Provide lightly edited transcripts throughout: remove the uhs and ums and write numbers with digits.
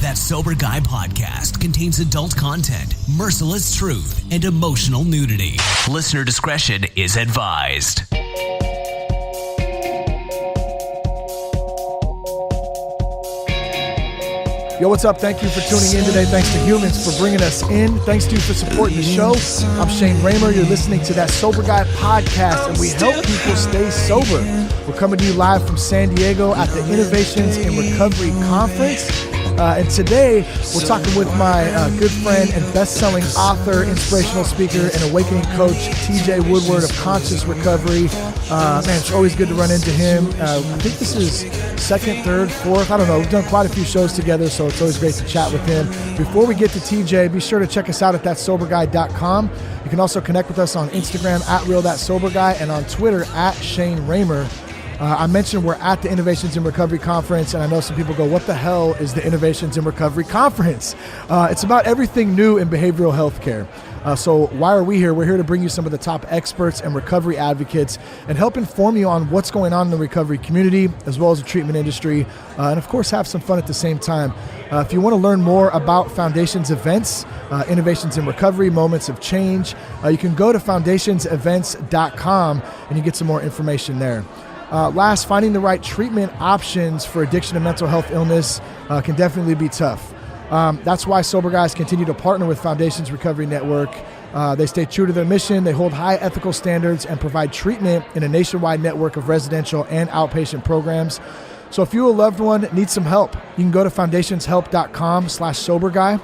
That Sober Guy podcast contains adult content, merciless truth, and emotional nudity. Listener discretion is advised. Yo, what's up? Thank you for tuning in today. Thanks to Humans for bringing us in. Thanks to you for supporting the show. I'm Shane Raymer. You're listening to That Sober Guy podcast, and we help people stay sober. We're coming to you live from San Diego at the Innovations in Recovery Conference. And today, we're talking with my good friend and best-selling author, inspirational speaker, and awakening coach, TJ Woodward of Conscious Recovery. Man, it's always good to run into him. I think this is second, third, fourth. I don't know. We've done quite a few shows together, so it's always great to chat with him. Before we get to TJ, be sure to check us out at thatsoberguy.com. You can also connect with us on Instagram at RealThatSoberGuy and on Twitter at Shane Raymer. I mentioned we're at the Innovations in Recovery Conference, and I know some people go, what the hell is the Innovations in Recovery Conference? It's about everything new in behavioral health care. So why are we here? We're here to bring you some of the top experts and recovery advocates and help inform you on what's going on in the recovery community, as well as the treatment industry, and of course have some fun at the same time. If you want to learn more about Foundation's events, Innovations in Recovery, Moments of Change, you can go to foundationsevents.com and you get some more information there. Last, finding the right treatment options for addiction and mental health illness can definitely be tough. That's why Sober Guys continue to partner with Foundation's Recovery Network. They stay true to their mission. They hold high ethical standards and provide treatment in a nationwide network of residential and outpatient programs. So if you or a loved one needs some help, you can go to foundationshelp.com/soberguy.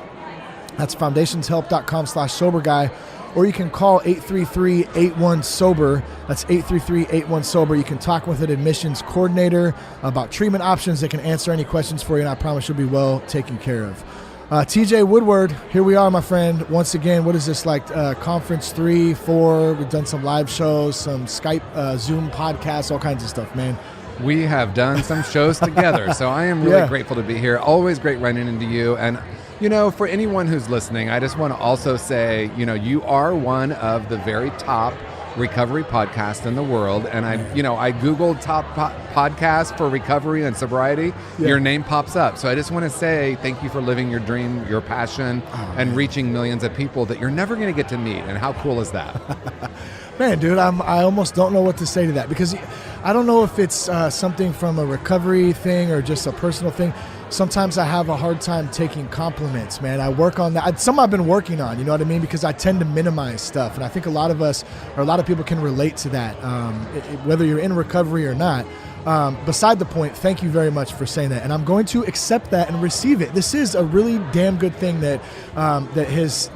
That's foundationshelp.com/soberguy. Or you can call 833-81-SOBER. That's 833-81-SOBER. You can talk with an admissions coordinator about treatment options. They can answer any questions for you, and I promise you'll be well taken care of. TJ Woodward, here we are, my friend. Once again, what is this, like conference 3, 4? We've done some live shows, some Skype, Zoom podcasts, all kinds of stuff, man. We have done some shows together, so I am really grateful to be here. Always great running into you. And you know, for anyone who's listening, I just want to also say, you know, you are one of the very top recovery podcasts in the world. And I Googled top podcasts for recovery and sobriety. Yeah. Your name pops up. So I just want to say thank you for living your dream, your passion, and reaching millions of people that you're never going to get to meet. And how cool is that? Man, dude, I almost don't know what to say to that, because I don't know if it's something from a recovery thing or just a personal thing. Sometimes I have a hard time taking compliments, man. I work on that. Some I've been working on, you know what I mean? Because I tend to minimize stuff. And I think a lot of us, or a lot of people can relate to that, whether you're in recovery or not. Beside the point, thank you very much for saying that. And I'm going to accept that and receive it. This is a really damn good thing that has,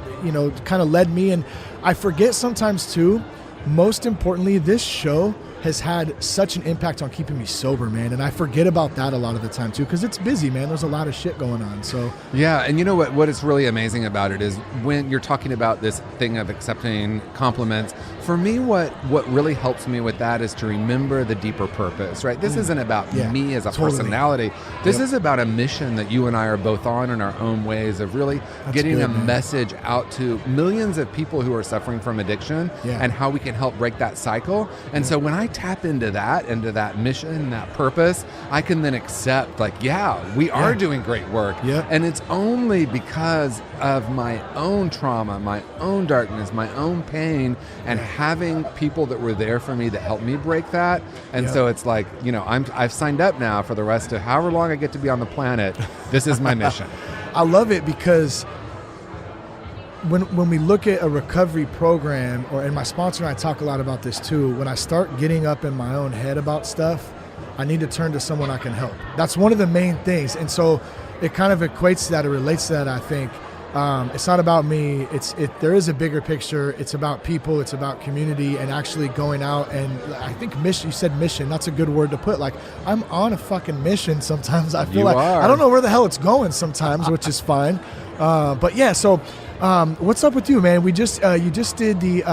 kind of led me. And I forget sometimes too, most importantly, this show has had such an impact on keeping me sober, man. And I forget about that a lot of the time too, because it's busy, man. There's a lot of shit going on. So yeah, and you know what is really amazing about it is when you're talking about this thing of accepting compliments, for me, what really helps me with that is to remember the deeper purpose, right? This isn't about me as a personality. This is about a mission that you and I are both on in our own ways of really getting a message out to millions of people who are suffering from addiction and how we can help break that cycle. And so when I tap into that mission, that purpose, I can then accept, like, we are doing great work. Yeah. And it's only because of my own trauma, my own darkness, my own pain, and having people that were there for me that helped me break that. And so it's like, I've signed up now for the rest of however long I get to be on the planet. This is my mission. I love it because when we look at a recovery program, and my sponsor and I talk a lot about this too, when I start getting up in my own head about stuff, I need to turn to someone I can help. That's one of the main things. And so it kind of equates to that, it relates to that, I think. It's not about me. There is a bigger picture. It's about people. It's about community and actually going out. And I think mission, you said mission, that's a good word to put. Like, I'm on a fucking mission sometimes. I feel I don't know where the hell it's going sometimes, which is fine. But yeah, so what's up with you, man? You just did the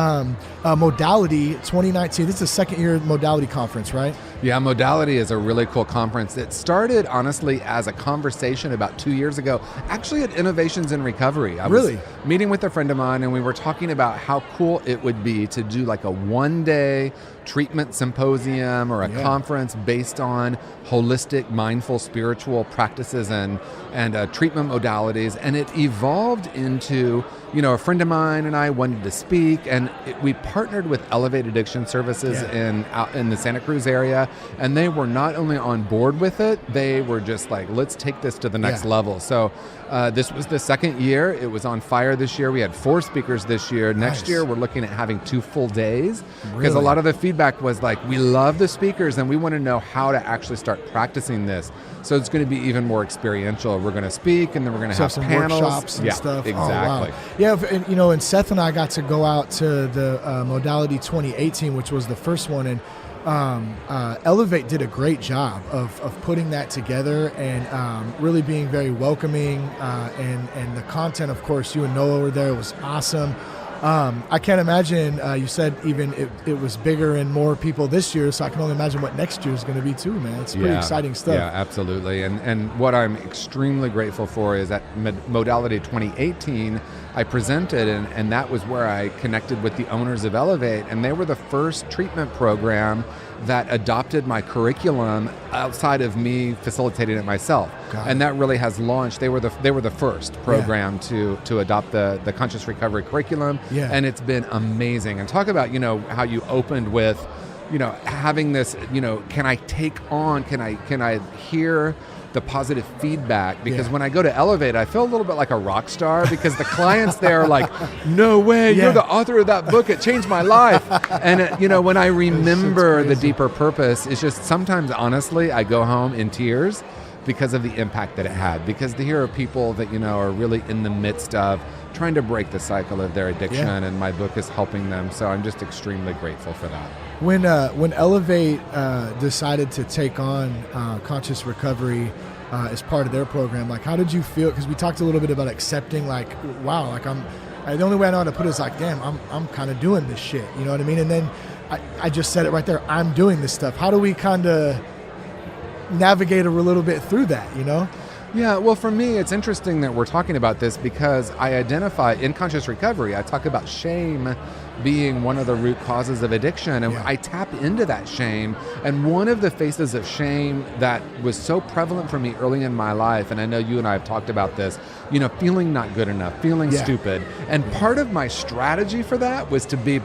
Modality 2019. This is the second year Modality conference, right? Yeah, Modality is a really cool conference. It started, honestly, as a conversation about 2 years ago, actually at Innovations in Recovery. I was meeting with a friend of mine, and we were talking about how cool it would be to do like a one-day treatment symposium or a conference based on holistic, mindful, spiritual practices and treatment modalities. And it evolved into, a friend of mine and I wanted to speak, and we partnered with Elevate Addiction Services in the Santa Cruz area, and they were not only on board with it, they were just like, let's take this to the next level. So this was the second year. It was on fire this year. We had 4 speakers this year. Next year, we're looking at having 2 full days, because a lot of the feedback was like, we love the speakers and we want to know how to actually start practicing this. So it's going to be even more experiential. We're going to speak, and then we're going to have some panels, workshops and stuff. Exactly. Oh, wow. Yeah, and Seth and I got to go out to the Modality 2018, which was the first one, and Elevate did a great job of putting that together and really being very welcoming, and the content, of course, you and Noah were there. It was awesome. I can't imagine, you said even it was bigger and more people this year, so I can only imagine what next year is going to be too, man. It's pretty exciting stuff. Yeah, absolutely. And what I'm extremely grateful for is that Modality 2018, I presented, and that was where I connected with the owners of Elevate, and they were the first treatment program that adopted my curriculum outside of me facilitating it myself. And that really has launched. They were the first program to adopt the conscious recovery curriculum, and it's been amazing. And talk about how you opened with having this, can I hear the positive feedback, because when I go to Elevate, I feel a little bit like a rock star, because the clients there are like, no way, you're the author of that book, it changed my life. And when I remember the deeper purpose, it's just sometimes, honestly, I go home in tears because of the impact that it had, because to hear people that are really in the midst of trying to break the cycle of their addiction, and my book is helping them. So I'm just extremely grateful for that. When Elevate decided to take on conscious recovery as part of their program, like, how did you feel? Because we talked a little bit about accepting, like, wow, like the only way I know how to put it is like, damn, I'm kind of doing this shit. You know what I mean? And then I just said it right there. I'm doing this stuff. How do we kind of navigate a little bit through that? Yeah, well, for me, it's interesting that we're talking about this, because I identify in conscious recovery, I talk about shame being one of the root causes of addiction, and I tap into that shame. And one of the faces of shame that was so prevalent for me early in my life, and I know you and I have talked about this, feeling not good enough, feeling stupid. And part of my strategy for that was to be,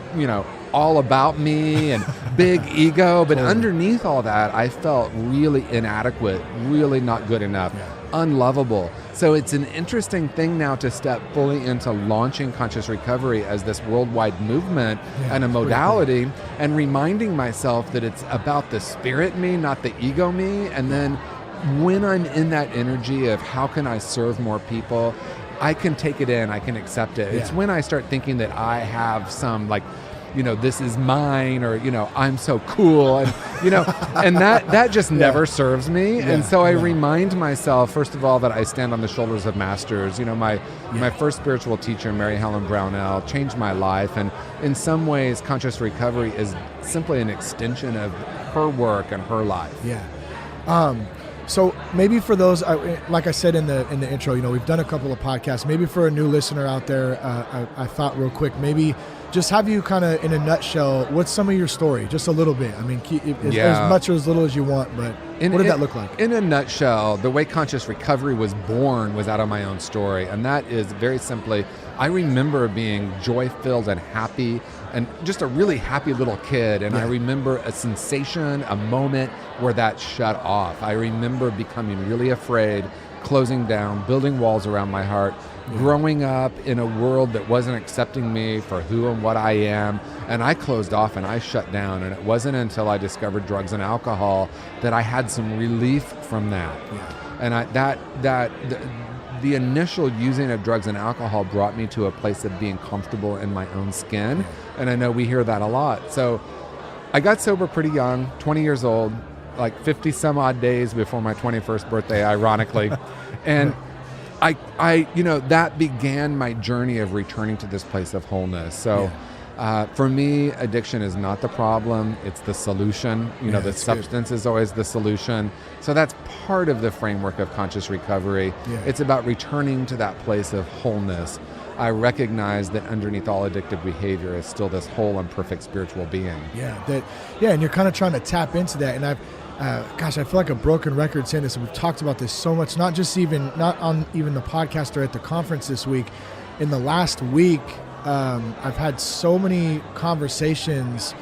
all about me and big ego, but underneath all that, I felt really inadequate, really not good enough, unlovable. So it's an interesting thing now to step fully into launching conscious recovery as this worldwide movement and a modality, and reminding myself that it's about the spirit me, not the ego me. And then when I'm in that energy of how can I serve more people, I can take it in, I can accept it. It's when I start thinking that I have some, like, this is mine, or, I'm so cool, and, and that just never serves me. And so I remind myself, first of all, that I stand on the shoulders of masters. My first spiritual teacher, Mary Helen Brownell, changed my life. And in some ways, conscious recovery is simply an extension of her work and her life. So maybe for those, like I said in the intro, we've done a couple of podcasts. Maybe for a new listener out there, I thought real quick, maybe just have you kind of, in a nutshell, what's some of your story? Just a little bit. I mean, as much or as little as you want, but what did that look like? In a nutshell, the way conscious recovery was born was out of my own story. And that is very simply, I remember being joy-filled and happy, and just a really happy little kid. And I remember a sensation, a moment where that shut off. I remember becoming really afraid, closing down, building walls around my heart, growing up in a world that wasn't accepting me for who and what I am. And I closed off and I shut down. And it wasn't until I discovered drugs and alcohol that I had some relief from that. And the initial using of drugs and alcohol brought me to a place of being comfortable in my own skin. And I know we hear that a lot. So I got sober pretty young, 20 years old, like 50 some odd days before my 21st birthday, ironically. And I that began my journey of returning to this place of wholeness. So For me, addiction is not the problem, it's the solution. The substance is always the solution. So that's part of the framework of conscious recovery. Yeah. It's about returning to that place of wholeness. I recognize that underneath all addictive behavior is still this whole and perfect spiritual being. And you're kind of trying to tap into that. And I feel like a broken record saying this, and we've talked about this so much, not on even the podcast or at the conference this week. In the last week, I've had so many conversations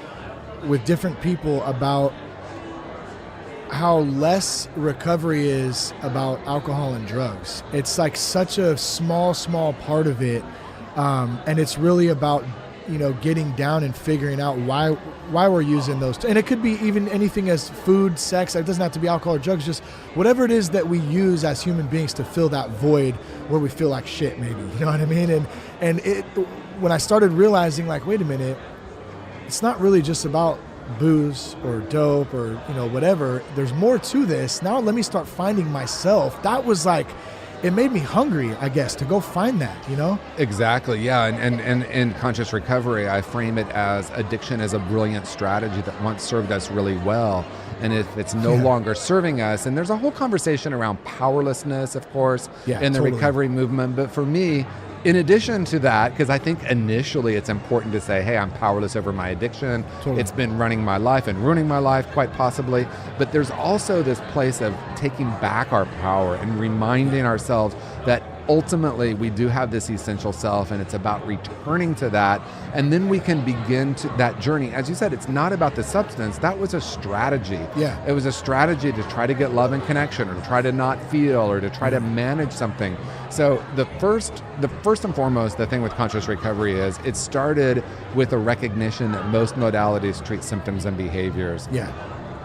with different people about how less recovery is about alcohol and drugs. It's like such a small part of it. And it's really about, getting down and figuring out why we're using those. And it could be even anything as food, sex. It doesn't have to be alcohol or drugs, just whatever it is that we use as human beings to fill that void where we feel like shit, maybe. You know what I mean? And when I started realizing, like, wait a minute, it's not really just about booze or dope or whatever. There's more to this. Now let me start finding myself. That was like, it made me hungry, I guess, to go find that. Exactly, yeah. And in conscious recovery, I frame it as addiction as a brilliant strategy that once served us really well. And if it's no longer serving us, and there's a whole conversation around powerlessness, of course, in the recovery movement. But for me, in addition to that, because I think initially it's important to say, hey, I'm powerless over my addiction. Totally. It's been running my life and ruining my life, quite possibly. But there's also this place of taking back our power and reminding ourselves that ultimately we do have this essential self, and it's about returning to that. And then we can begin that journey. As you said, it's not about the substance. That was a strategy. Yeah. It was a strategy to try to get love and connection, or to try to not feel, or to try to manage something. So the first and foremost, the thing with conscious recovery is it started with a recognition that most modalities treat symptoms and behaviors. Yeah.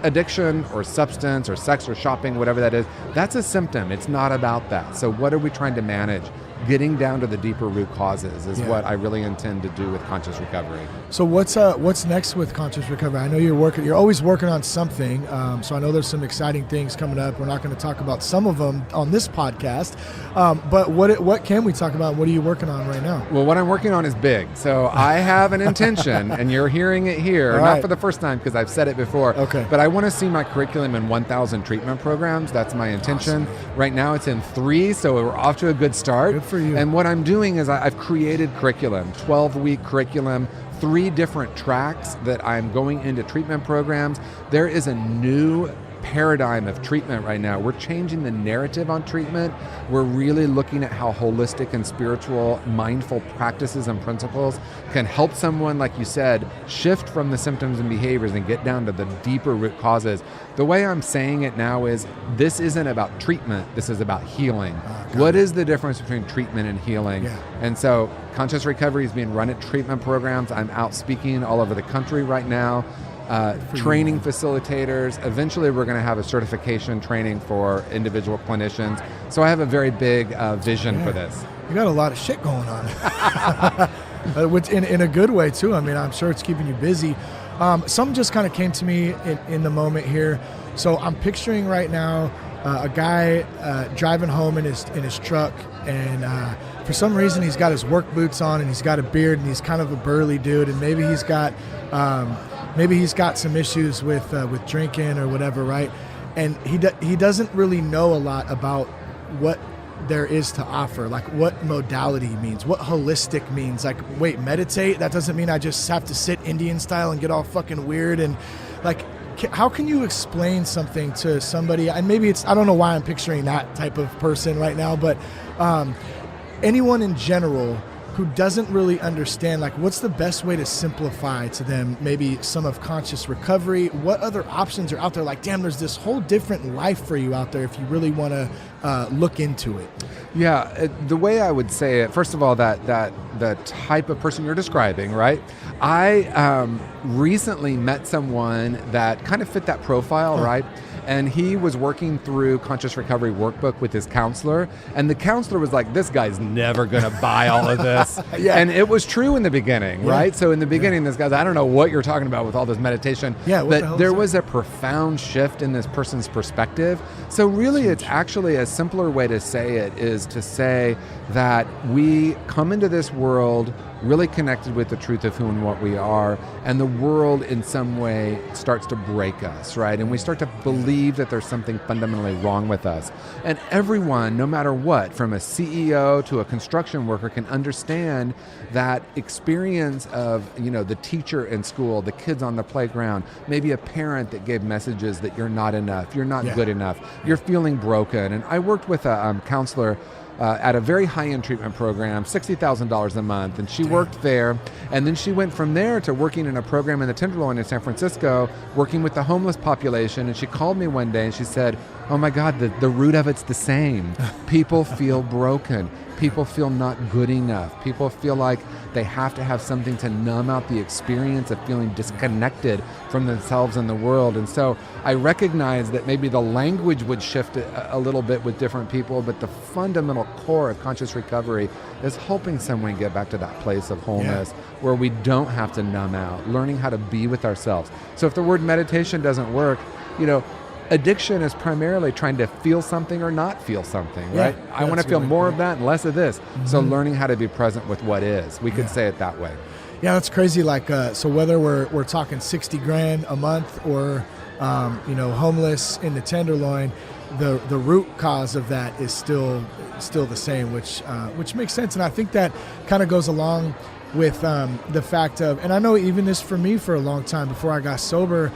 Addiction or substance or sex or shopping, whatever that is, that's a symptom. It's not about that. So what are we trying to manage? Getting down to the deeper root causes is what I really intend to do with conscious recovery. So what's next with conscious recovery? I know you're always working on something. So I know there's some exciting things coming up. We're not going to talk about some of them on this podcast. But what can we talk about? What are you working on right now? Well, what I'm working on is big. So I have an intention, and you're hearing it here, not for the first time because I've said it before. Okay. But I want to see my curriculum in 1,000 treatment programs. That's my intention. Awesome. Right now it's in 3, so we're off to a good start. Good for you. And what I'm doing is I've created curriculum, 12-week curriculum, 3 different tracks that I'm going into treatment programs. There is a new paradigm of treatment right now. We're changing the narrative on treatment. We're really looking at how holistic and spiritual, mindful practices and principles can help someone, like you said, shift from the symptoms and behaviors and get down to the deeper root causes. The way I'm saying it now is this isn't about treatment, this is about healing. What is the difference between treatment and healing? Yeah. And so conscious recovery is being run at treatment programs. I'm out speaking all over the country right now. Training facilitators. Eventually, we're going to have a certification training for individual clinicians. So I have a very big vision for this. You got a lot of shit going on, which in a good way too. I mean, I'm sure it's keeping you busy. Something just kind of came to me in the moment here. So I'm picturing right now a guy driving home in his truck, and for some reason he's got his work boots on and he's got a beard and he's kind of a burly dude, and maybe he's got some issues with drinking or whatever, right? And he doesn't really know a lot about what there is to offer, like what modality means, what holistic means. Like, wait, meditate? That doesn't mean I just have to sit Indian style and get all fucking weird. And like, how can you explain something to somebody? And maybe I don't know why I'm picturing that type of person right now, but anyone in general who doesn't really understand, like, what's the best way to simplify to them maybe some of conscious recovery? What other options are out there? Like, damn, there's this whole different life for you out there if you really want to look into it. Yeah, the way I would say it, first of all, that the type of person you're describing, right? I recently met someone that kind of fit that profile, right? and he was working through Conscious Recovery Workbook with his counselor, and the counselor was like, this guy's never going to buy all of this. Yeah. And it was true in the beginning, Yeah. right? So in the beginning, this guy's, I don't know what you're talking about with all this meditation, Yeah, what the but hell there is was a profound shift in this person's perspective. So really, it's actually a simpler way to say it is to say that we come into this world really connected with the truth of who and what we are, and the world in some way starts to break us, right? And we start to believe that there's something fundamentally wrong with us. And everyone, no matter what, from a CEO to a construction worker, can understand that experience of, the teacher in school, the kids on the playground, maybe a parent that gave messages that you're not enough, you're not good enough, you're feeling broken. And I worked with a counselor at a very high-end treatment program, $60,000 a month, and she worked there, and then she went from there to working in a program in the Tenderloin in San Francisco, working with the homeless population, and she called me one day and she said, oh my God, the root of it's the same. People feel broken. People feel not good enough. People feel like they have to have something to numb out the experience of feeling disconnected from themselves and the world. And so I recognize that maybe the language would shift a little bit with different people, but the fundamental core of conscious recovery is helping someone get back to that place of wholeness where we don't have to numb out, learning how to be with ourselves. So if the word meditation doesn't work, addiction is primarily trying to feel something or not feel something, right? I want to feel more of that and less of this. Mm-hmm. So learning how to be present with what is, we could say it that way. Yeah, that's crazy. Like, so whether we're talking $60,000 a month or, homeless in the Tenderloin, the root cause of that is still the same, which makes sense. And I think that kind of goes along with the fact of, and I know even this for me for a long time before I got sober,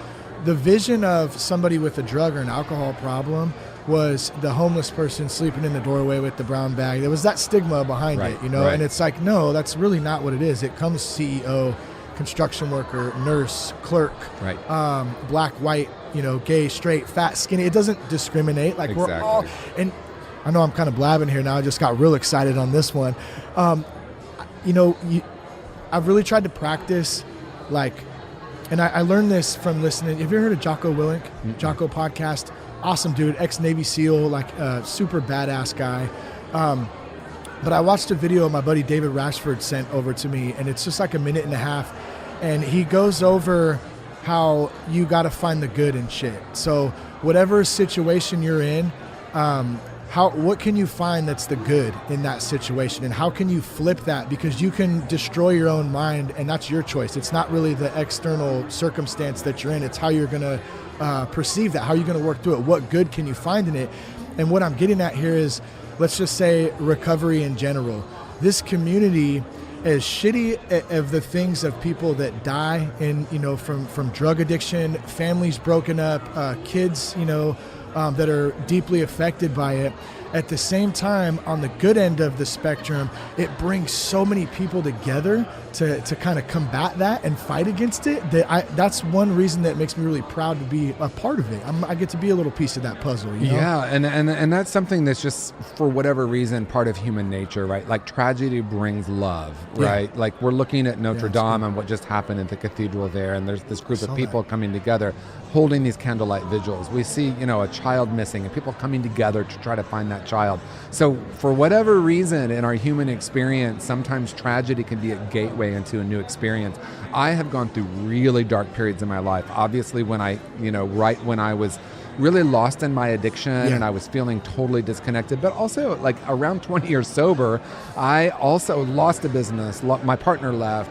the vision of somebody with a drug or an alcohol problem was the homeless person sleeping in the doorway with the brown bag. There was that stigma behind it, and it's like, no, that's really not what it is. It comes CEO, construction worker, nurse, clerk, black, white, gay, straight, fat, skinny. It doesn't discriminate. Like we're all, and I know I'm kind of blabbing here now. I just got real excited on this one. I've really tried to practice and I learned this from listening. Have you ever heard of Jocko Willink? Mm-hmm. Jocko podcast. Awesome dude, ex-Navy SEAL, super badass guy. But I watched a video my buddy David Rashford sent over to me, and it's just like a minute and a half. And he goes over how you got to find the good in shit. So whatever situation you're in, what can you find that's the good in that situation, and how can you flip that? Because you can destroy your own mind, and that's your choice. It's not really the external circumstance that you're in. It's how you're going to perceive that, how you're going to work through it. What good can you find in it? And what I'm getting at here is, let's just say recovery in general. This community, as shitty of the things of people that die in, from drug addiction, families broken up, kids, that are deeply affected by it. At the same time, on the good end of the spectrum, it brings so many people together to kind of combat that and fight against it. That's one reason that makes me really proud to be a part of it. I get to be a little piece of that puzzle. Yeah, and that's something that's just, for whatever reason, part of human nature, right? Like tragedy brings love, right? Yeah. Like we're looking at Notre Dame and what just happened at the cathedral there, and there's this group of people coming together, holding these candlelight vigils. We see, a child missing and people coming together to try to find that child. So for whatever reason in our human experience, sometimes tragedy can be a gateway into a new experience. I have gone through really dark periods in my life. Obviously when I was really lost in my addiction and I was feeling totally disconnected, but also like around 20 years sober, I also lost a business. My partner left,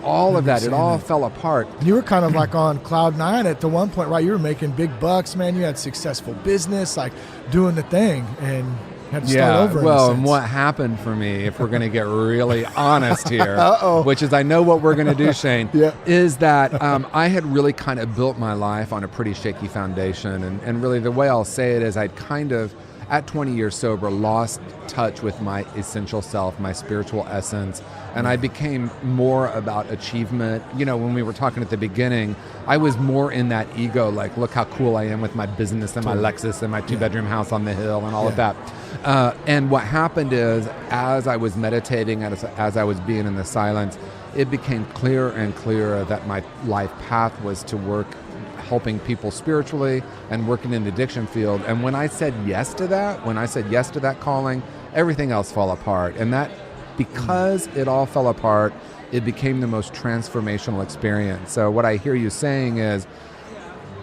all of that. It all fell apart. You were kind of like on cloud nine at the one point, right? You were making big bucks, man. You had successful business, like doing the thing, and had to start over. Well, and what happened for me, if we're going to get really honest here, which is I know what we're going to do, Shane, is that I had really kind of built my life on a pretty shaky foundation. And really the way I'll say it is I'd kind of, at 20 years sober, lost touch with my essential self, my spiritual essence, and I became more about achievement. When we were talking at the beginning, I was more in that ego, like, look how cool I am with my business and my Lexus and my 2-bedroom house on the hill and all of that. And what happened is, as I was meditating, as I was being in the silence, it became clearer and clearer that my life path was to work helping people spiritually and working in the addiction field. And when I said yes to that calling, everything else fell apart. And that, because it all fell apart, it became the most transformational experience. So what I hear you saying is,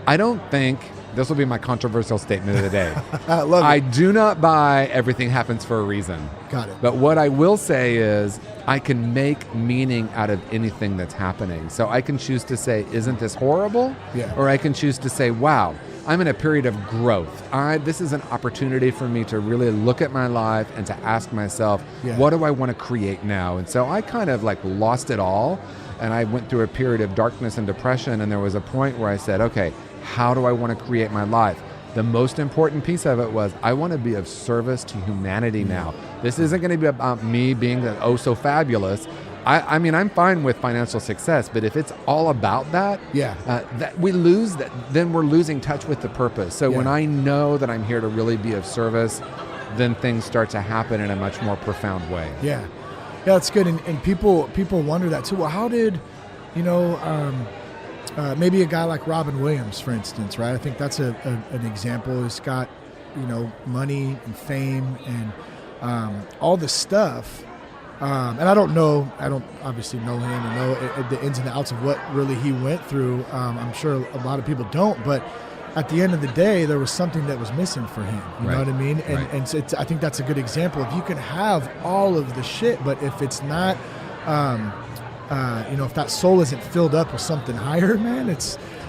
I don't think, this will be my controversial statement of the day. I love it. I do not buy everything happens for a reason. Got it. But what I will say is, I can make meaning out of anything that's happening. So I can choose to say, isn't this horrible? Yeah. Or I can choose to say, wow, I'm in a period of growth. This is an opportunity for me to really look at my life and to ask myself, what do I want to create now? And so I kind of like lost it all. And I went through a period of darkness and depression. And there was a point where I said, okay, how do I want to create my life? The most important piece of it was, I want to be of service to humanity now. This isn't going to be about me being so fabulous. I mean, I'm fine with financial success, but if it's all about that, that we lose that, then we're losing touch with the purpose. So when I know that I'm here to really be of service, then things start to happen in a much more profound way. Yeah, that's good. And people wonder that too. Well, how did, maybe a guy like Robin Williams, for instance, right? I think that's an example. He's got, money and fame and all the stuff. And I don't obviously know him and know the ins and outs of what really he went through. I'm sure a lot of people don't, but at the end of the day, there was something that was missing for him. You know what I mean? And so I think that's a good example. If you can have all of the shit, but if it's not, if that soul isn't filled up with something higher, man,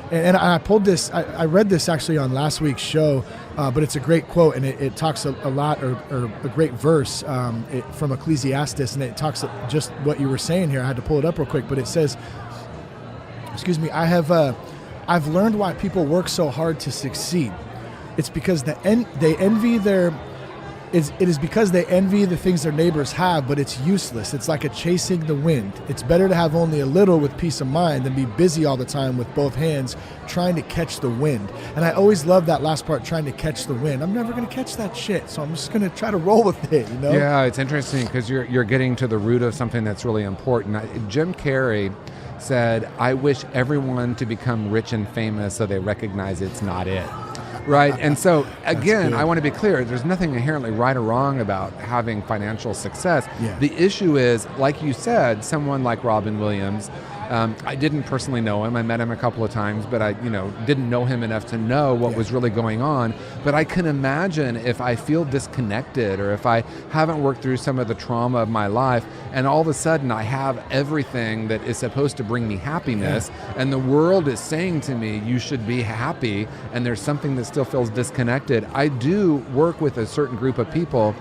and I pulled this, I read this actually on last week's show, but it's a great quote, and it talks a lot, or a great verse from Ecclesiastes, and it talks just what you were saying here. I had to pull it up real quick, but it says, I've learned why people work so hard to succeed. It's because it is because they envy the things their neighbors have, but it's useless. It's like chasing the wind. It's better to have only a little with peace of mind than be busy all the time with both hands trying to catch the wind. And I always love that last part, trying to catch the wind. I'm never going to catch that shit, so I'm just going to try to roll with it, Yeah, it's interesting because you're getting to the root of something that's really important. Jim Carrey said, I wish everyone to become rich and famous so they recognize it's not it. Right. And so, again, I want to be clear. There's nothing inherently right or wrong about having financial success. Yeah. The issue is, like you said, someone like Robin Williams, I didn't personally know him. I met him a couple of times, but I didn't know him enough to know what was really going on. But I can imagine if I feel disconnected, or if I haven't worked through some of the trauma of my life, and all of a sudden I have everything that is supposed to bring me happiness, and the world is saying to me, you should be happy, and there's something that still feels disconnected. I do work with a certain group of people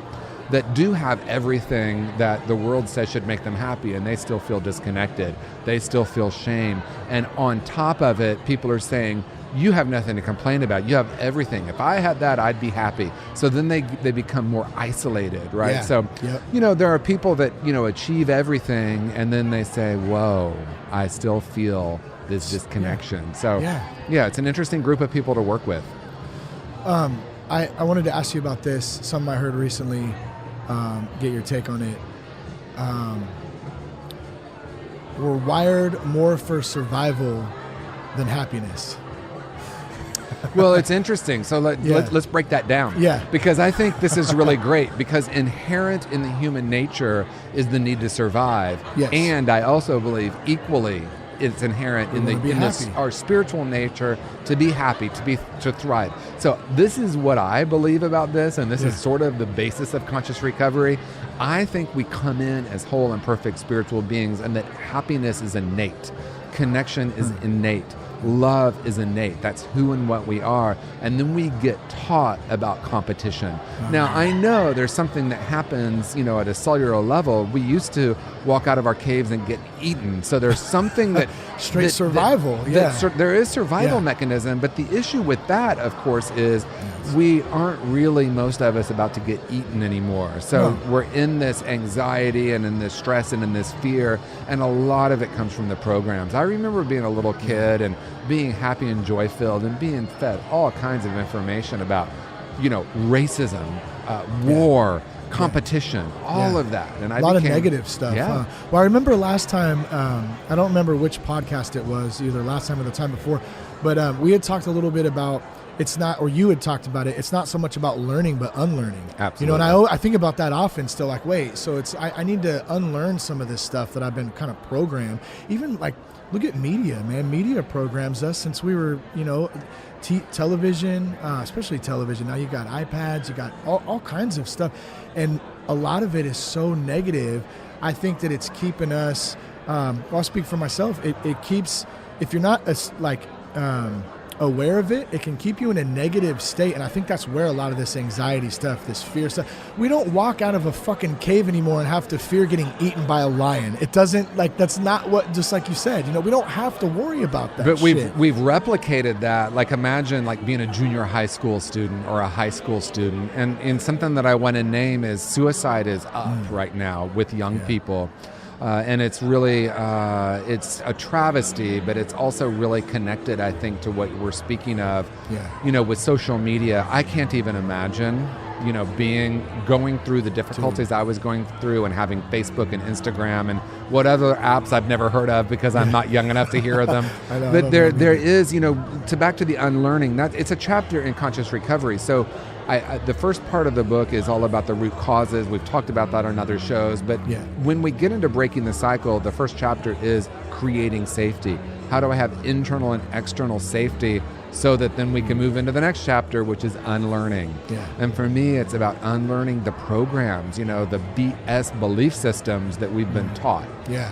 that do have everything that the world says should make them happy, and they still feel disconnected. They still feel shame. And on top of it, people are saying, you have nothing to complain about. You have everything. If I had that, I'd be happy. So then they become more isolated, right? Yeah. So, there are people that, achieve everything, and then they say, whoa, I still feel this disconnection. So, it's an interesting group of people to work with. I wanted to ask you about this, something I heard recently, get your take on it. We're wired more for survival than happiness. Well, it's interesting. So let's break that down. Yeah. Because I think this is really great, because inherent in the human nature is the need to survive. Yes. And I also believe equally it's inherent in our spiritual nature to be happy, to thrive. So this is what I believe about this, and this is sort of the basis of conscious recovery. I think we come in as whole and perfect spiritual beings, and that happiness is innate. Connection is innate. Love is innate. That's who and what we are. And then we get taught about competition. Now, I know there's something that happens, at a cellular level. We used to walk out of our caves and get eaten. So there's something that... survival. There is survival mechanism. But the issue with that, of course, is we aren't really, most of us, about to get eaten anymore. So we're in this anxiety and in this stress and in this fear. And a lot of it comes from the programs. I remember being a little kid and being happy and joy-filled and being fed all kinds of information about, racism, war, competition, all of that. And a lot of negative stuff. Yeah. Well, I remember last time, I don't remember which podcast it was, either last time or the time before, but we had talked a little bit about it's not, or you had talked about it, it's not so much about learning, but unlearning. Absolutely. You know, and I think about that often still, like, wait, so it's, I need to unlearn some of this stuff that I've been kind of programmed. Even like, look at media, man. Media programs us since we were, you know, television, especially television. Now you got iPads, you got all kinds of stuff. And a lot of it is so negative. I think that it's keeping us, I'll speak for myself. It keeps, if you're not aware of it, it can keep you in a negative state. And I think that's where a lot of this anxiety stuff, this fear stuff, we don't walk out of a fucking cave anymore and have to fear getting eaten by a lion. It doesn't, like, that's not what, just like you said, you know, we don't have to worry about that. But we've replicated that. Like, imagine like being a junior high school student or a high school student. And something that I want to name is suicide is up right now with young people. And it's really, it's a travesty, but it's also really connected, I think, to what we're speaking of. You know, with social media, I can't even imagine, you know, going through the difficulties I was going through and having Facebook and Instagram and what other apps I've never heard of because I'm not young enough to hear of them. But there is, you know, back to the unlearning, it's a chapter in conscious recovery. So the first part of the book is all about the root causes. We've talked about that on other shows, but when we get into breaking the cycle, the first chapter is creating safety. How do I have internal and external safety so that then we can move into the next chapter, which is unlearning. And for me, it's about unlearning the programs, you know, the BS belief systems that we've been taught.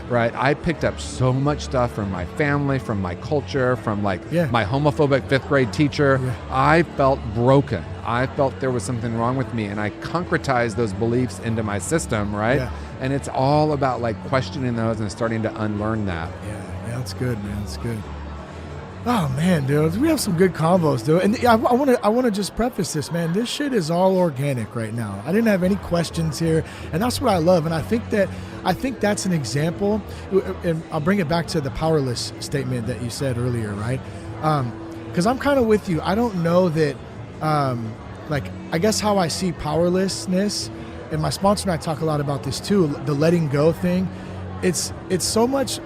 Right? I picked up so much stuff from my family, from my culture, from like my homophobic 5th grade teacher. I felt broken. I felt there was something wrong with me, and I concretized those beliefs into my system, right? And it's all about like questioning those and starting to unlearn that. Yeah, that's good, man. That's good. Oh man, dude, we have some good combos, dude. And I want to just preface this, man. This shit is all organic right now. I didn't have any questions here, and that's what I love. And I think that's an example. And I'll bring it back to the powerless statement that you said earlier, right? Because I'm kind of with you. I don't know that. Like, I guess how I see powerlessness, and my sponsor and I talk a lot about this too, the letting go thing. It's so much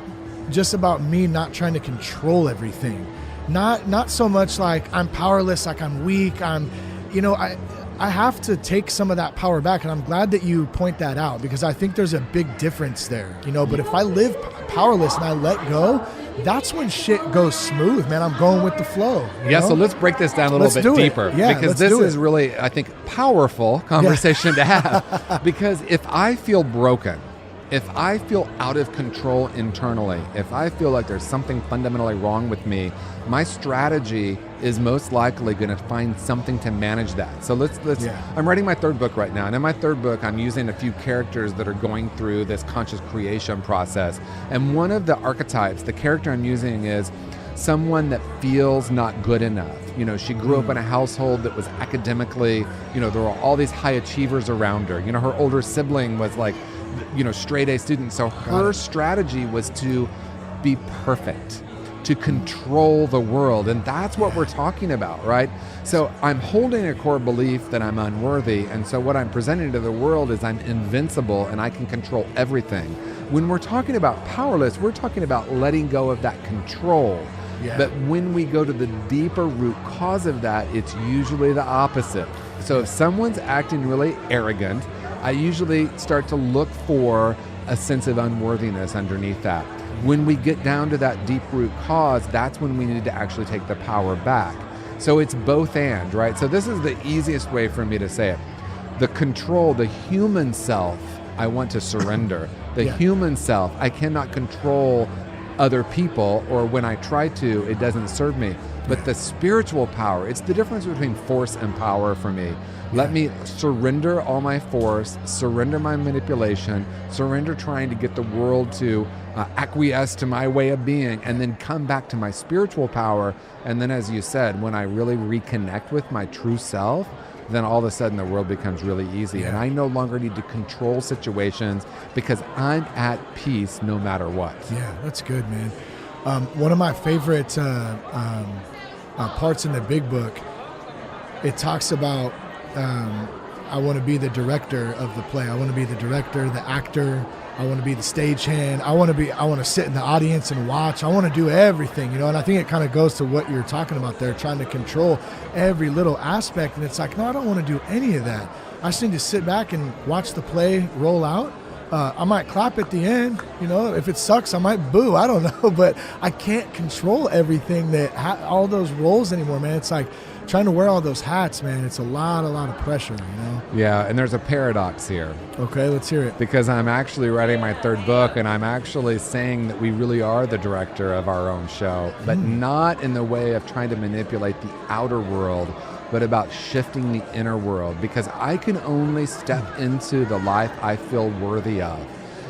just about me not trying to control everything. Not so much like I'm powerless, like I'm weak. I have to take some of that power back, and I'm glad that you point that out because I think there's a big difference there, you know. But if I live powerless and I let go, that's when shit goes smooth, man. I'm going with the flow. Yeah, so let's break this down a little bit deeper because this is really, I think, powerful conversation to have. Because if I feel broken, if I feel out of control internally, if I feel like there's something fundamentally wrong with me, my strategy is most likely going to find something to manage that. So let's I'm writing my 3rd book right now, and in my 3rd book I'm using a few characters that are going through this conscious creation process. And one of the archetypes, the character I'm using is someone that feels not good enough. You know, she grew up in a household that was academically, you know, there were all these high achievers around her. You know, her older sibling was like, you know, straight A student. So her strategy was to be perfect, to control the world. And that's what we're talking about, right? So I'm holding a core belief that I'm unworthy. And so what I'm presenting to the world is I'm invincible and I can control everything. When we're talking about powerless, we're talking about letting go of that control. But when we go to the deeper root cause of that, it's usually the opposite. So if someone's acting really arrogant, I usually start to look for a sense of unworthiness underneath that. When we get down to that deep root cause, that's when we need to actually take the power back. So it's both and, right? So this is the easiest way for me to say it. The control, the human self, I want to surrender. The human self, I cannot control other people, or when I try to, it doesn't serve me. But the spiritual power, it's the difference between force and power for me. Let me surrender all my force, surrender my manipulation, surrender trying to get the world to acquiesce to my way of being, and then come back to my spiritual power. And then, as you said, when I really reconnect with my true self, then all of a sudden the world becomes really easy. And I no longer need to control situations because I'm at peace no matter what. Yeah, that's good, man. One of my favorite parts in the big book, it talks about I want to be the director of the play. I want to be the director, the actor. I want to be the stagehand. I want to sit in the audience and watch. I want to do everything, and I think it kind of goes to what you're talking about there, trying to control every little aspect. And it's like, no, I don't want to do any of that. I just need to sit back and watch the play roll out. I might clap at the end, if it sucks, I might boo. I don't know, but I can't control everything all those roles anymore, man. It's like trying to wear all those hats, man. It's a lot of pressure, Yeah, and there's a paradox here. Okay, let's hear it. Because I'm actually writing my third book, and I'm actually saying that we really are the director of our own show, but not in the way of trying to manipulate the outer world, but about shifting the inner world, because I can only step into the life I feel worthy of.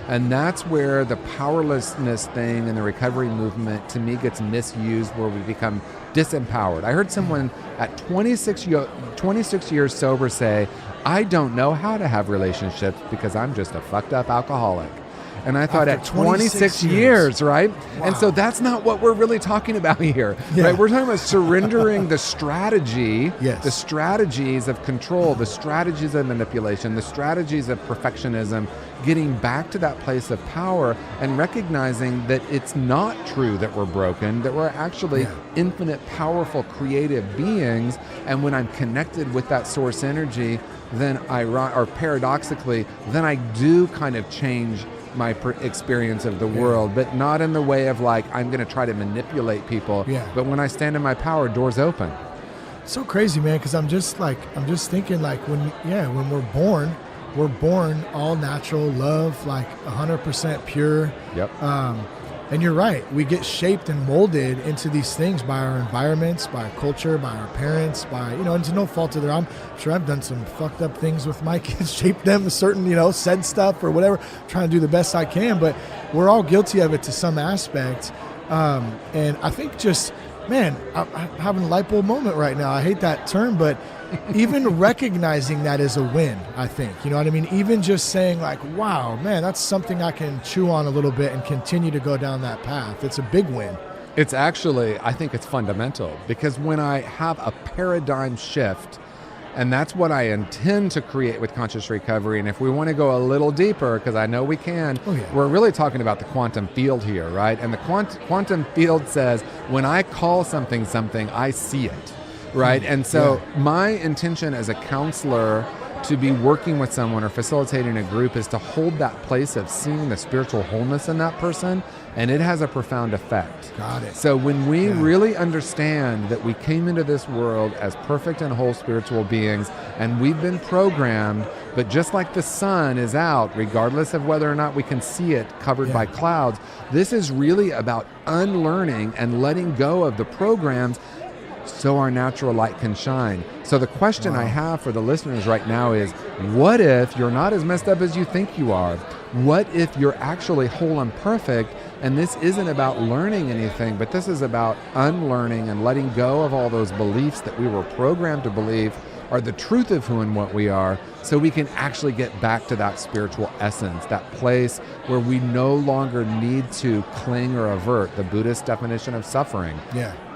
And that's where the powerlessness thing and the recovery movement, to me, gets misused, where we become disempowered. I heard someone at 26 years sober say, I don't know how to have relationships because I'm just a fucked up alcoholic. And I thought, after at 26 years, right? Wow. And so that's not what we're really talking about here, right? We're talking about surrendering the strategy, the strategies of control, the strategies of manipulation, the strategies of perfectionism, getting back to that place of power and recognizing that it's not true that we're broken, that we're actually infinite, powerful, creative beings. And when I'm connected with that source energy, then paradoxically, then I do kind of change my experience of the world, but not in the way of like, I'm going to try to manipulate people. But when I stand in my power, doors open. So crazy, man, because I'm just thinking like when we're born all natural, love, like 100% pure. Yep. And you're right. We get shaped and molded into these things by our environments, by our culture, by our parents, by, and to no fault of their own. I'm sure I've done some fucked up things with my kids, shaped them a certain, said stuff or whatever, trying to do the best I can. But we're all guilty of it to some aspect. And I think just, man, I'm having a light bulb moment right now. I hate that term, but even recognizing that is a win, I think. You know what I mean? Even just saying like, wow, man, that's something I can chew on a little bit and continue to go down that path. It's a big win. It's actually, I think it's fundamental, because when I have a paradigm shift, and that's what I intend to create with Conscious Recovery. And if we want to go a little deeper, because I know we can, we're really talking about the quantum field here, right? And the quantum field says, when I call something, I see it. Right. And so my intention as a counselor to be working with someone or facilitating a group is to hold that place of seeing the spiritual wholeness in that person. And it has a profound effect. Got it. So when we really understand that we came into this world as perfect and whole spiritual beings, and we've been programmed, but just like the sun is out, regardless of whether or not we can see it covered by clouds, this is really about unlearning and letting go of the programs so our natural light can shine. So the question I have for the listeners right now is, what if you're not as messed up as you think you are? What if you're actually whole and perfect, and this isn't about learning anything, but this is about unlearning and letting go of all those beliefs that we were programmed to believe are the truth of who and what we are, so we can actually get back to that spiritual essence, that place where we no longer need to cling or avert, the Buddhist definition of suffering.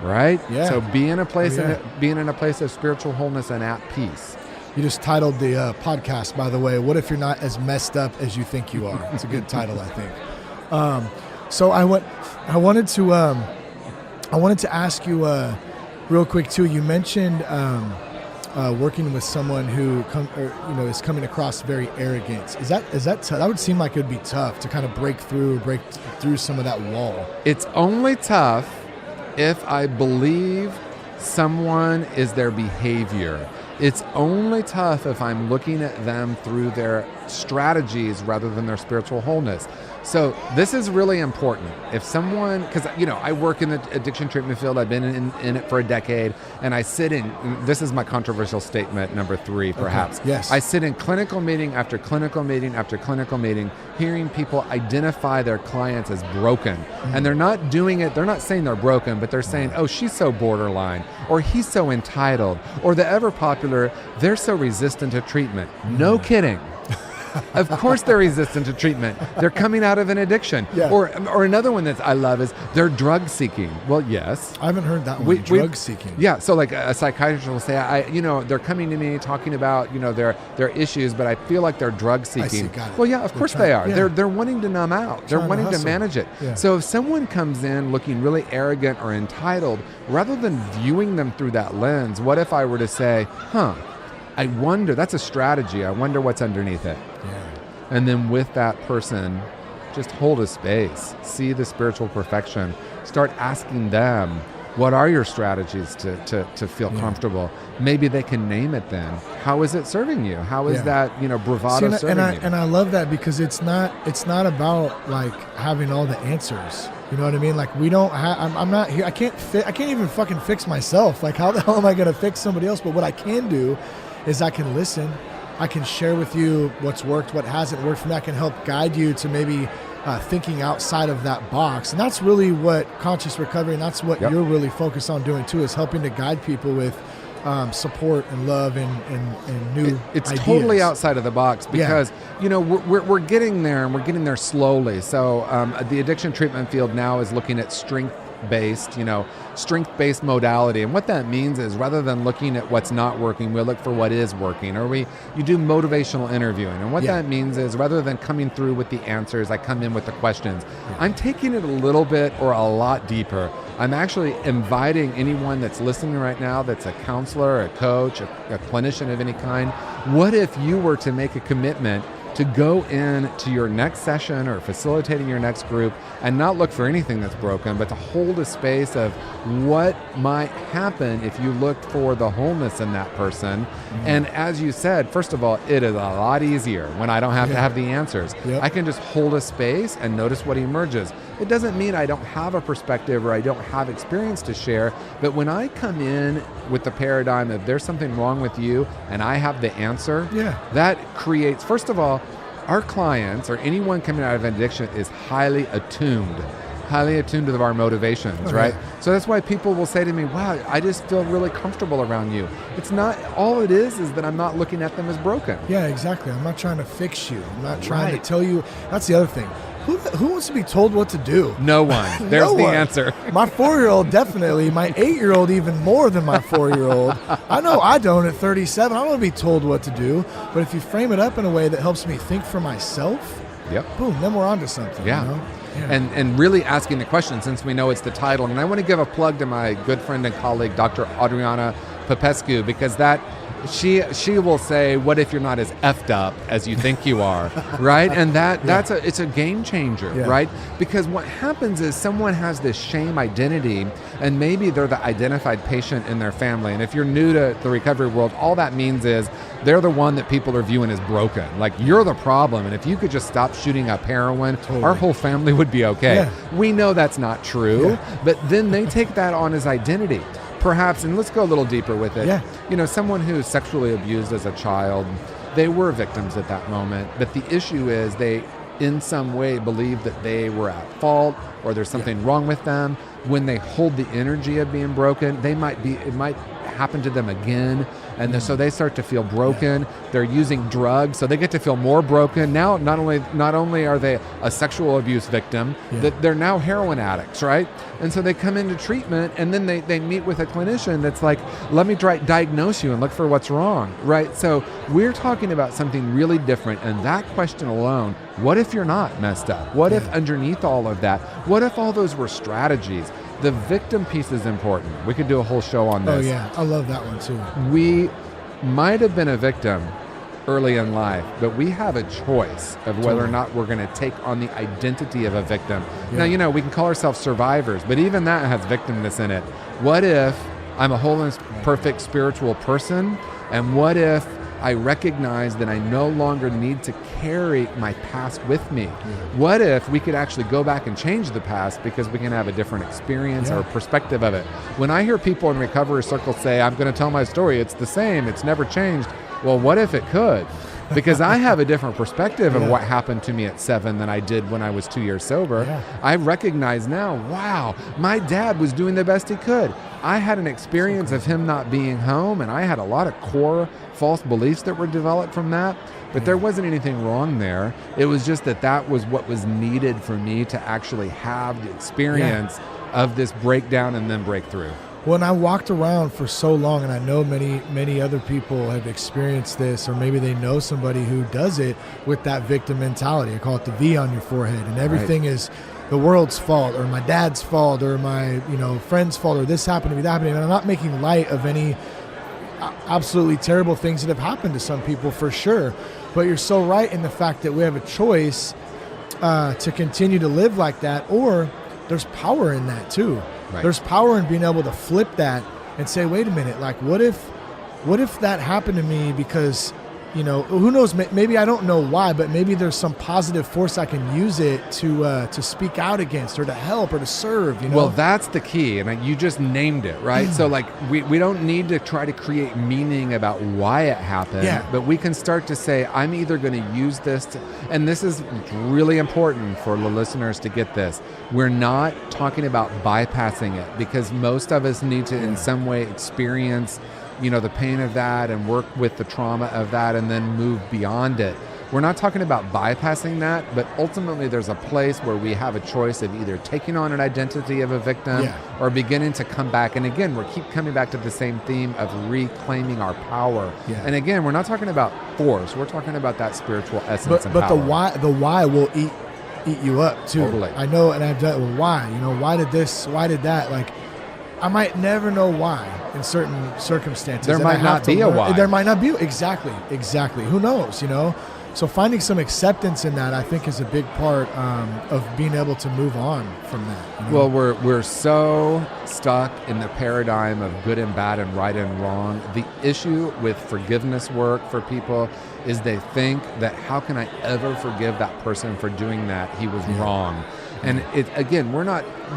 Right? So be in a place being in a place of spiritual wholeness and at peace. You just titled the podcast, by the way, "What If You're Not As Messed Up As You Think You Are?" It's a good title, I think. So I wanted to ask you real quick too. You mentioned working with someone who is coming across very arrogant. Is that that would seem like it would be tough to kind of break through some of that wall? It's only tough if I believe someone is their behavior. It's only tough if I'm looking at them through their strategies rather than their spiritual wholeness. So this is really important. If someone, because I work in the addiction treatment field, I've been in it for a decade, and I sit in, this is my controversial statement, number 3, perhaps. Okay. Yes. I sit in clinical meeting after clinical meeting after clinical meeting, hearing people identify their clients as broken. And they're not doing it, they're not saying they're broken, but they're saying, oh, she's so borderline, or he's so entitled, or the ever popular, they're so resistant to treatment. No kidding. Of course they're resistant to treatment. They're coming out of an addiction. Yeah. Or another one that I love is they're drug seeking. Well, yes. I haven't heard that one. Drug seeking. Yeah. So like a psychiatrist will say, they're coming to me talking about, their issues, but I feel like they're drug seeking. I see, got it. Well, yeah, of course they are. Yeah. They're wanting to numb out. They're wanting to manage it. Yeah. So if someone comes in looking really arrogant or entitled, rather than viewing them through that lens, what if I were to say, I wonder, that's a strategy. I wonder what's underneath it. Yeah. And then with that person, just hold a space, see the spiritual perfection, start asking them, what are your strategies to feel comfortable? Maybe they can name it then. How is it serving you? How is that, bravado serving you? And I love that because it's not about like having all the answers. You know what I mean? Like we don't have, I'm not here. I can't even fucking fix myself. Like how the hell am I going to fix somebody else? But what I can do is I can listen. I can share with you what's worked, what hasn't worked for me. I can help guide you to maybe thinking outside of that box. And that's really what conscious recovery, and that's what you're really focused on doing too, is helping to guide people with support and love and new It's ideas. totally outside of the box because, we're getting there, and we're getting there slowly. So the addiction treatment field now is looking at strength-based modality. And what that means is rather than looking at what's not working, we look for what is working. Or you do motivational interviewing. And what that means is rather than coming through with the answers, I come in with the questions. Yeah. I'm taking it a little bit or a lot deeper. I'm actually inviting anyone that's listening right now that's a counselor, a coach, a clinician of any kind. What if you were to make a commitment to go in to your next session or facilitating your next group and not look for anything that's broken, but to hold a space of what might happen if you looked for the wholeness in that person. Mm-hmm. And as you said, first of all, it is a lot easier when I don't have to have the answers. Yep. I can just hold a space and notice what emerges. It doesn't mean I don't have a perspective or I don't have experience to share, but when I come in with the paradigm of there's something wrong with you and I have the answer, that creates, first of all, our clients or anyone coming out of an addiction is highly attuned to our motivations, right? So that's why people will say to me, wow, I just feel really comfortable around you. It's not, all it is that I'm not looking at them as broken. Yeah, exactly. I'm not trying to fix you. I'm not trying to tell you. That's the other thing. Who wants to be told what to do? No one. There's the answer. My 4-year-old definitely. My 8-year-old even more than my 4-year-old. I know I don't at 37. I don't want to be told what to do. But if you frame it up in a way that helps me think for myself, boom, then we're onto something. Yeah. You know? And really asking the question, since we know it's the title. And I want to give a plug to my good friend and colleague, Dr. Adriana Popescu, because she will say, what if you're not as effed up as you think you are, right? And it's a game changer, right? Because what happens is someone has this shame identity, and maybe they're the identified patient in their family. And if you're new to the recovery world, all that means is they're the one that people are viewing as broken. Like, you're the problem, and if you could just stop shooting up heroin, our whole family would be okay. Yeah. We know that's not true, but then they take that on as identity. Perhaps, and let's go a little deeper with it. Someone who's sexually abused as a child, they were victims at that moment, but the issue is they, in some way, believe that they were at fault or there's something wrong with them. When they hold the energy of being broken, it might happen to them again. And so they start to feel broken. They're using drugs, so they get to feel more broken. Now, not only are they a sexual abuse victim, that they're now heroin addicts, right? And so they come into treatment, and then they meet with a clinician that's like, let me diagnose you and look for what's wrong, right? So we're talking about something really different, and that question alone, what if you're not messed up? What if underneath all of that, what if all those were strategies? The victim piece is important. We could do a whole show on this. Oh yeah, I love that one too. We might have been a victim early in life, but we have a choice of whether or not we're going to take on the identity of a victim. Now, we can call ourselves survivors, but even that has victimness in it. What if I'm a whole and perfect spiritual person, and what if I recognize that I no longer need to carry my past with me? What if we could actually go back and change the past because we can have a different experience or perspective of it? When I hear people in recovery circles say, I'm going to tell my story, it's the same, it's never changed. Well, what if it could? because I have a different perspective of what happened to me at 7 than I did when I was 2 years sober. Yeah. I recognize now, wow, my dad was doing the best he could. I had an experience of him not being home, and I had a lot of core false beliefs that were developed from that. But there wasn't anything wrong there. It was just that was what was needed for me to actually have the experience of this breakdown and then breakthrough. When I walked around for so long, and I know many other people have experienced this, or maybe they know somebody who does it with that victim mentality. I call it the V on your forehead, and everything is the world's fault, or my dad's fault, or my friend's fault, or this happened to me, that happened to me. And I'm not making light of any absolutely terrible things that have happened to some people, for sure. But you're so right in the fact that we have a choice to continue to live like that, or there's power in that too. Right. There's power in being able to flip that and say, wait a minute, like what if that happened to me because, who knows, maybe I don't know why, but maybe there's some positive force I can use it to speak out against, or to help, or to serve, Well, that's the key, and you just named it, right? So like we don't need to try to create meaning about why it happened, but we can start to say, I'm either going to use this and this is really important for the listeners to get this. We're not talking about bypassing it, because most of us need to in some way experience the pain of that and work with the trauma of that and then move beyond it. We're not talking about bypassing that, but ultimately there's a place where we have a choice of either taking on an identity of a victim or beginning to come back. And again, we keep coming back to the same theme of reclaiming our power. And again, we're not talking about force. We're talking about that spiritual essence and power. But the why will eat you up too. Totally. I know, and I've done, well, why? Why did this? Why did that? Like, I might never know why in certain circumstances. There might not be a why. There might not be. Exactly. Who knows, So finding some acceptance in that, I think, is a big part of being able to move on from that. Well, we're so stuck in the paradigm of good and bad and right and wrong. The issue with forgiveness work for people is they think that, how can I ever forgive that person for doing that? He was wrong. And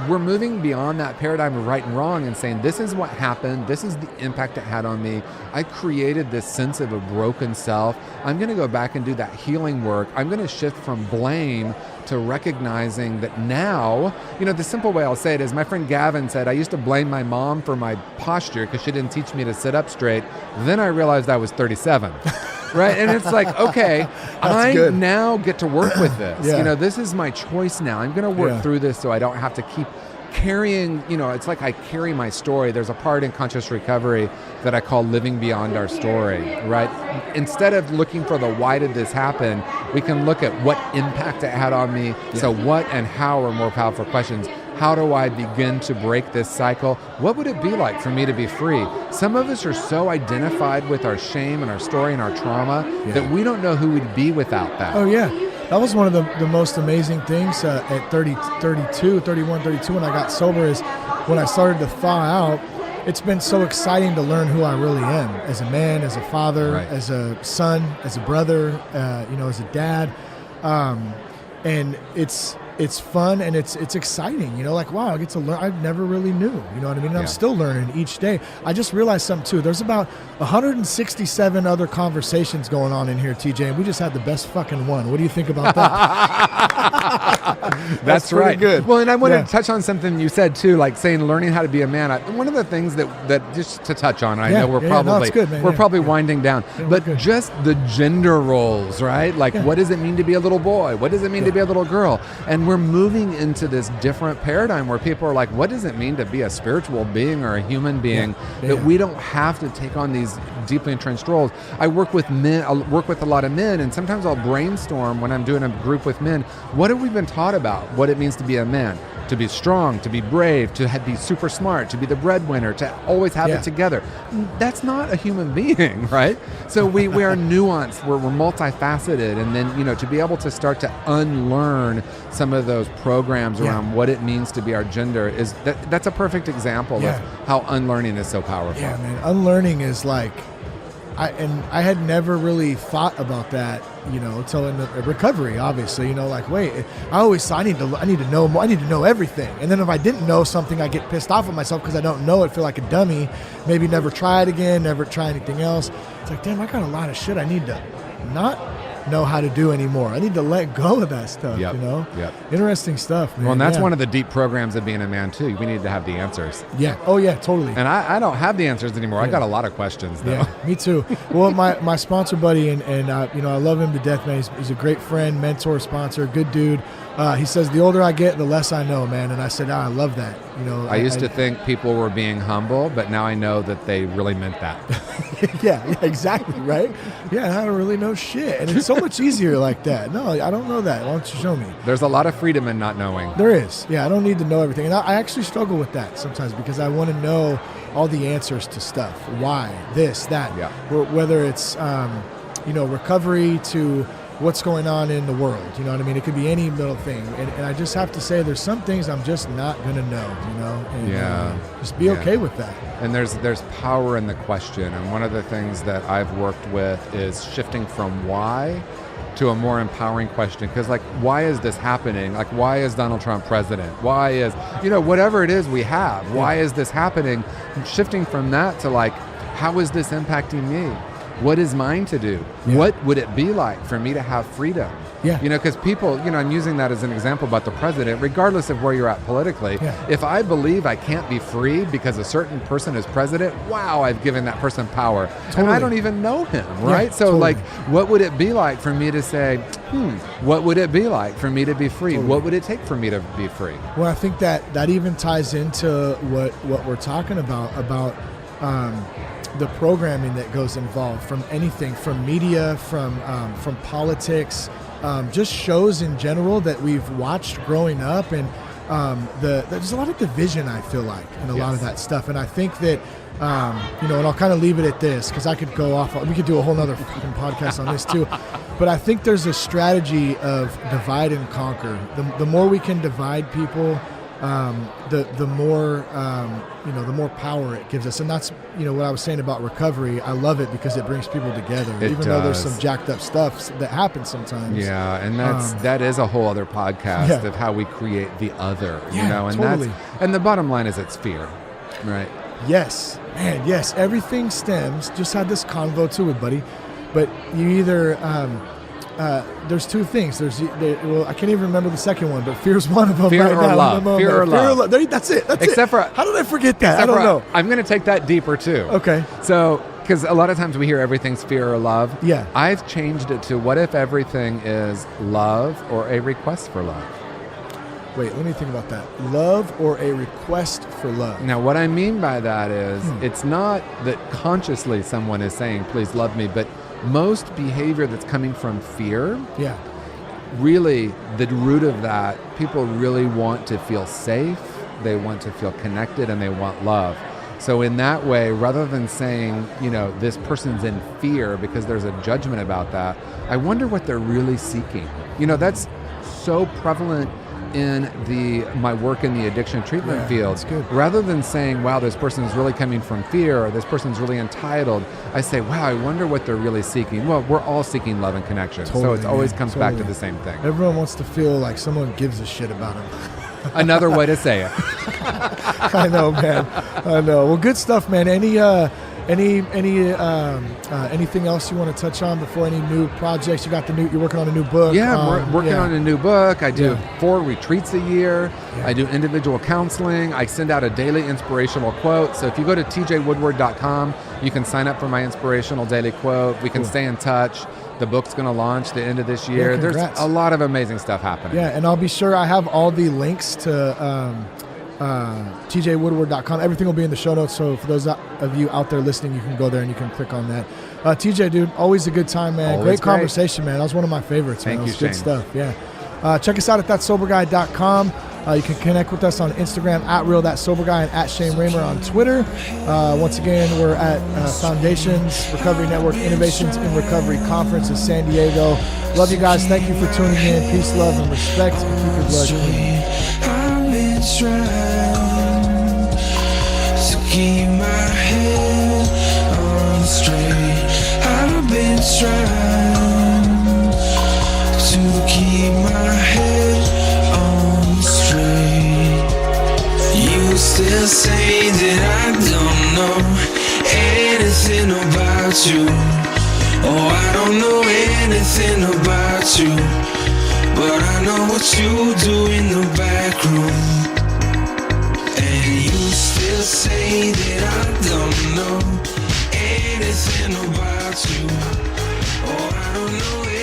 we're moving beyond that paradigm of right and wrong and saying, this is what happened. This is the impact it had on me. I created this sense of a broken self. I'm going to go back and do that healing work. I'm going to shift from blame to recognizing that now, the simple way I'll say it is, my friend Gavin said, I used to blame my mom for my posture because she didn't teach me to sit up straight. Then I realized I was 37. Right? And it's like, okay, I now get to work with this. This is my choice now. I'm going to work through this so I don't have to keep carrying, it's like I carry my story. There's a part in conscious recovery that I call living beyond our story, right? Instead of looking for the why did this happen, we can look at what impact it had on me. So what and how are more powerful questions. How do I begin to break this cycle? What would it be like for me to be free? Some of us are so identified with our shame and our story and our trauma that we don't know who we'd be without that. Oh, yeah. That was one of the most amazing things at 31, 32, when I got sober, is when I started to thaw out. It's been so exciting to learn who I really am as a man, as a father, as a son, as a brother, as a dad. And it's fun and it's exciting, like, wow, I get to learn. I never really knew, you know what I mean? And I'm still learning each day. I just realized something too. There's about 167 other conversations going on in here, TJ, and we just had the best fucking one. What do you think about that? That's right. Good. Well, and I wanted to touch on something you said too, like saying learning how to be a man. One of the things that just to touch on, I know we're probably winding down, but just the gender roles, right? Like, what does it mean to be a little boy? What does it mean to be a little girl? And we're moving into this different paradigm where people are like, what does it mean to be a spiritual being or a human being? That we don't have to take on these deeply entrenched roles. I work with men, I work with a lot of men, and sometimes I'll brainstorm when I'm doing a group with men, what have we been taught about what it means to be a man? To be strong, to be brave, to be super smart, to be the breadwinner, to always have it together. That's not a human being, right? So we are nuanced, we're multifaceted, and then, to be able to start to unlearn some of those programs around what it means to be our gender, that's a perfect example of how unlearning is so powerful. Yeah, man, unlearning is like, I had never really thought about that, until in the recovery, obviously, like, wait, I always thought I need to know more, I need to know everything. And then if I didn't know something, I get pissed off at myself because I don't know it, feel like a dummy, maybe never try it again, never try anything else. It's like, damn, I got a lot of shit I need to not know how to do anymore. I need to let go of that stuff, you know? Yep. Interesting stuff, man. Well, and that's one of the deep programs of being a man, too. We need to have the answers. Yeah. Oh, yeah, totally. And I don't have the answers anymore. I got a lot of questions, though. Yeah, me too. Well, my sponsor buddy, and you know, I love him to death, man. He's a great friend, mentor, sponsor, good dude. He says, the older I get, the less I know, man. And I said, I love that. You know, I used to think people were being humble, but now I know that they really meant that. yeah, exactly, right? Yeah, I don't really know shit. And it's so much easier like that. No, I don't know that. Why don't you show me? There's a lot of freedom in not knowing. There is. Yeah, I don't need to know everything. And I actually struggle with that sometimes because I want to know all the answers to stuff. Why? This, that. Yeah. Whether it's, you know, recovery to what's going on in the world. You know what I mean? It could be any little thing. And I just have to say there's some things I'm just not going to know, you know? And, just be okay with that. And there's power in the question. And one of the things that I've worked with is shifting from why to a more empowering question. Because, like, why is this happening? Like, why is Donald Trump president? Why is, you know, whatever it is we have, why is this happening? Shifting from that to, like, how is this impacting me? What is mine to do? Yeah. What would it be like for me to have freedom? Yeah. You know, because people, you know, I'm using that as an example about the president, regardless of where you're at politically. Yeah. If I believe I can't be free because a certain person is president, wow, I've given that person power. Totally. And I don't even know him, right? So, totally. Like, what would it be like for me to say, what would it be like for me to be free? Totally. What would it take for me to be free? Well, I think that even ties into what we're talking about the programming that goes involved, from anything, from media, from politics, just shows in general that we've watched growing up, and there's a lot of division, I feel like, in a lot of that stuff. And I think that you know, and I'll kind of leave it at this because I could go off. We could do a whole nother fucking podcast on this too. But I think there's a strategy of divide and conquer. The more we can divide people, the more you know, the more power it gives us. And that's, you know, what I was saying about recovery. I love it because it brings people together, though there's some jacked up stuff that happens sometimes. Yeah, and that is a whole other podcast of how we create the other. You know, and totally. and the bottom line is it's fear, right? Yes, man. Yes, everything stems. Just had this convo too with buddy, but you either. There's two things. Well, I can't even remember the second one, but fear's one of them. Fear or love. Fear or love. That's it. Except for, how did I forget that? I don't know. I'm going to take that deeper too. Okay. So, because a lot of times we hear everything's fear or love. Yeah. I've changed it to what if everything is love or a request for love? Wait, let me think about that. Love or a request for love? Now, what I mean by that is it's not that consciously someone is saying, please love me, but most behavior that's coming from fear, really, the root of that, people really want to feel safe, they want to feel connected, and they want love. So in that way, rather than saying, you know, this person's in fear because there's a judgment about that, I wonder what they're really seeking. You know, that's so prevalent in my work in the addiction treatment field. Good. Rather than saying, wow, this person is really coming from fear, or this person's really entitled, I say, wow, I wonder what they're really seeking. Well, we're all seeking love and connection. Totally, so it always comes back to the same thing. Everyone wants to feel like someone gives a shit about them. Another way to say it. I know, man. I know. Well, good stuff, man. Anything else you want to touch on before any new projects? You're working on a new book. Yeah, we're working on a new book. I do 4 retreats a year. I do individual counseling. I send out a daily inspirational quote. So if you go to tjwoodward.com, you can sign up for my inspirational daily quote. We can stay in touch. The book's going to launch the end of this year. There's a lot of amazing stuff happening. Yeah, and I'll be sure I have all the links to tjwoodward.com. Everything will be in the show notes, so for those of you out there listening, you can go there and you can click on that. TJ, dude, always a good time, man. Great conversation, man. That was one of my favorites. Thank you, Shane. Good stuff, yeah. Check us out at thatsoberguy.com. You can connect with us on Instagram at @realthatsoberguy and at Shane Raymer on Twitter. Once again, we're at Foundations Recovery Network Innovations in Recovery Conference in San Diego. Love you guys. Thank you for tuning in. Peace, love, and respect. And keep your blood clean. I've been trying to keep my head on straight. I've been trying to keep my head on straight. You still say that I don't know anything about you. Oh, I don't know anything about you, but I know what you do in the back room. And you still say that I don't know anything about you. Oh, I don't know